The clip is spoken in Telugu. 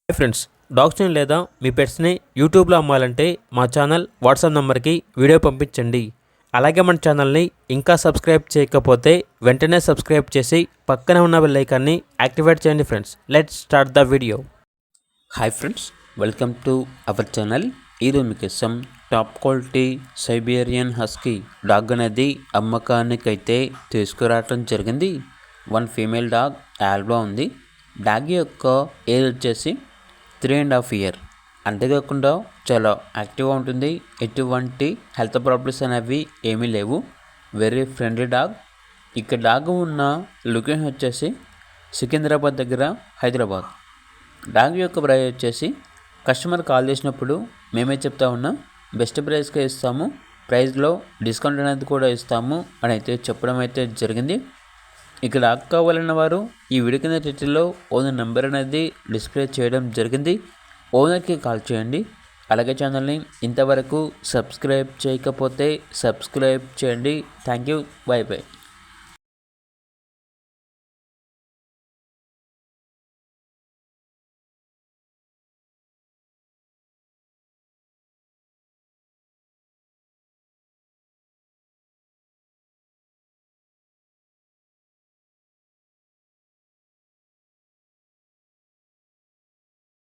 హాయ్ ఫ్రెండ్స్, డాగ్స్ని లేదా మీ పెట్స్ని యూట్యూబ్లో అమ్మాలంటే మా ఛానల్ వాట్సాప్ నెంబర్కి వీడియో పంపించండి. అలాగే మన ఛానల్ని ఇంకా సబ్స్క్రైబ్ చేయకపోతే వెంటనే సబ్స్క్రైబ్ చేసి పక్కనే ఉన్న బెల్ ఐకాన్ని యాక్టివేట్ చేయండి. Friends, let's start the video. Hi friends, welcome to our channel. ఈరోజు మీకోసం top quality Siberian husky dog అనేది అమ్మకానికైతే తీసుకురావటం జరిగింది. వన్ ఫీమేల్ డాగ్ ఆల్బా ఉంది. డాగ్ యొక్క ఏజ్ వచ్చేసి 3.5 years. అంతేకాకుండా చాలా యాక్టివ్గా ఉంటుంది. ఎటువంటి హెల్త్ ప్రాబ్లమ్స్ అనేవి ఏమీ లేవు. Very friendly dog. ఇక్కడ డాగ్ ఉన్న లొకేషన్ వచ్చేసి సికింద్రాబాద్ దగ్గర, హైదరాబాద్. డాగ్ యొక్క ప్రైస్ వచ్చేసి కస్టమర్ కాల్ చేసినప్పుడు మేమే చెప్తా ఉన్నాం, బెస్ట్ ప్రైస్కే ఇస్తాము, ప్రైస్లో డిస్కౌంట్ అనేది కూడా ఇస్తాము అని అయితే చెప్పడం అయితే జరిగింది. ఇక్కడ డాగ్ కావాలన్న వారు ఈ వీడియో కింద టైటిల్లో ఓనర్ నెంబర్ అనేది డిస్ప్లే చేయడం జరిగింది. ఓనర్కి కాల్ చేయండి. అలాగే ఛానల్ని ఇంతవరకు సబ్స్క్రైబ్ చేయకపోతే సబ్స్క్రైబ్ చేయండి. Thank you. By by.